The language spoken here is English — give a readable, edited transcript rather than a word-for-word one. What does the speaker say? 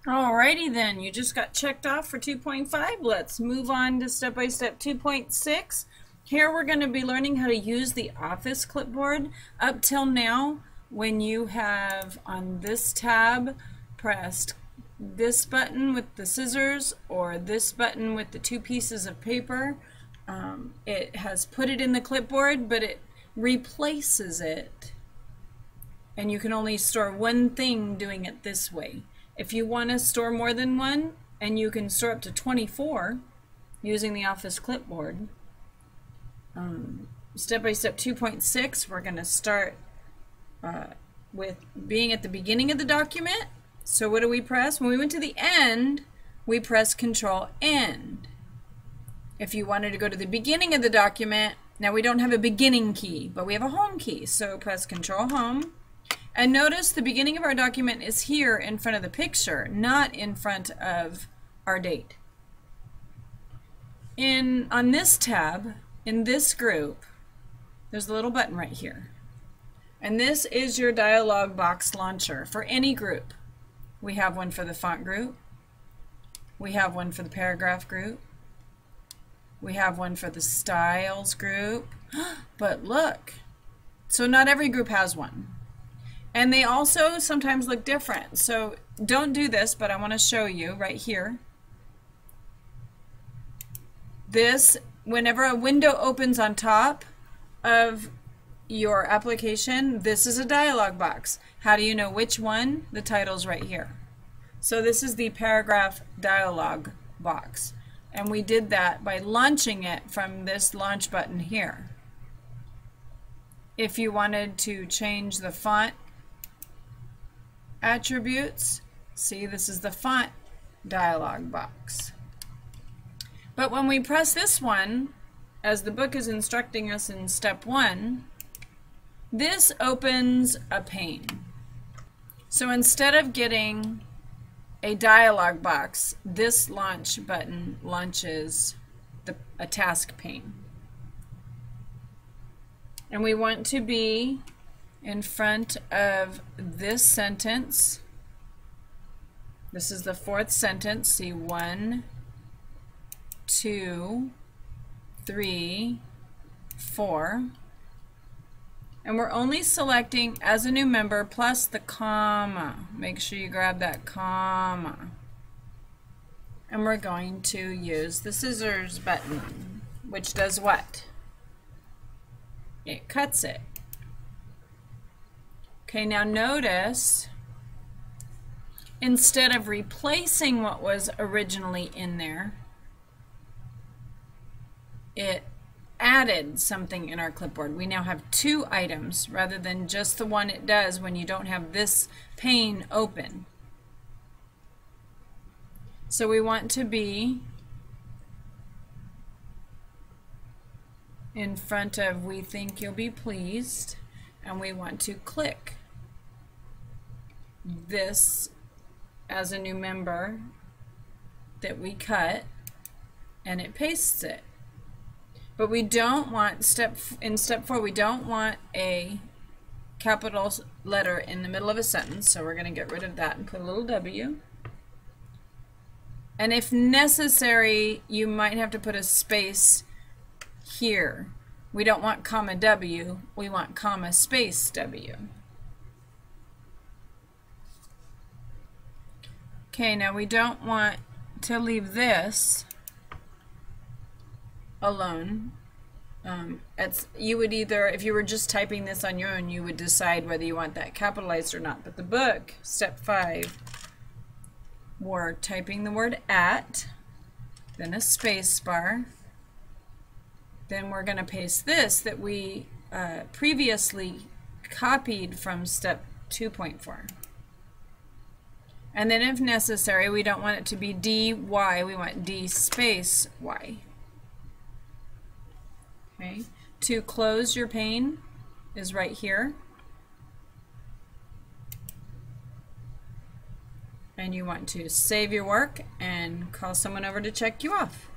Alrighty then, you just got checked off for 2.5. Let's move on to step-by-step 2.6. Here we're going to be learning how to use the Office clipboard. Up till now, when you have on this tab pressed this button with the scissors or this button with the two pieces of paper, it has put it in the clipboard, but it replaces it. And you can only store one thing doing it this way. If you want to store more than one, and you can store up to 24 using the Office clipboard, step-by-step 2.6, we're going to start with being at the beginning of the document. So what do we press? When we went to the end, we press Control End. If you wanted to go to the beginning of the document, now we don't have a beginning key, but we have a home key. So press Control Home. And notice the beginning of our document is here in front of the picture, not in front of our date. On this tab, in this group, there's a little button right here. And this is your dialog box launcher for any group. We have one for the font group. We have one for the paragraph group. We have one for the styles group. But look, so not every group has one. And they also sometimes look different. So don't do this, but I want to show you right here. This, whenever a window opens on top of your application, this is a dialog box. How do you know which one? The title's right here. So this is the paragraph dialog box. And we did that by launching it from this launch button here. If you wanted to change the font attributes, see, this is the font dialog box. But when we press this one, as the book is instructing us in step 1, this opens a pane. So instead of getting a dialog box, this launch button launches a task pane. And we want to be in front of this sentence. This is the fourth sentence. See, 1, 2, 3, 4. And we're only selecting as a new member plus the comma. Make sure you grab that comma. And we're going to use the scissors button, which does what? It cuts it. Okay, now notice, instead of replacing what was originally in there, it added something in our clipboard. We now have 2 items rather than just the one it does when you don't have this pane open. So we want to be in front of "We think you'll be pleased," and we want to click this as a new member that we cut, and it pastes it. But we don't want, in step 4, we don't want a capital letter in the middle of a sentence, so we're going to get rid of that and put a little W. And if necessary, you might have to put a space here. We don't want comma W, we want comma space W. Okay, now we don't want to leave this alone. You would either, if you were just typing this on your own, you would decide whether you want that capitalized or not. But the book, step 5, we're typing the word "at," then a space bar, then we're going to paste this that we previously copied from step 2.4. And then if necessary, we don't want it to be DY, we want D space Y. Okay. To close your pane is right here. And you want to save your work and call someone over to check you off.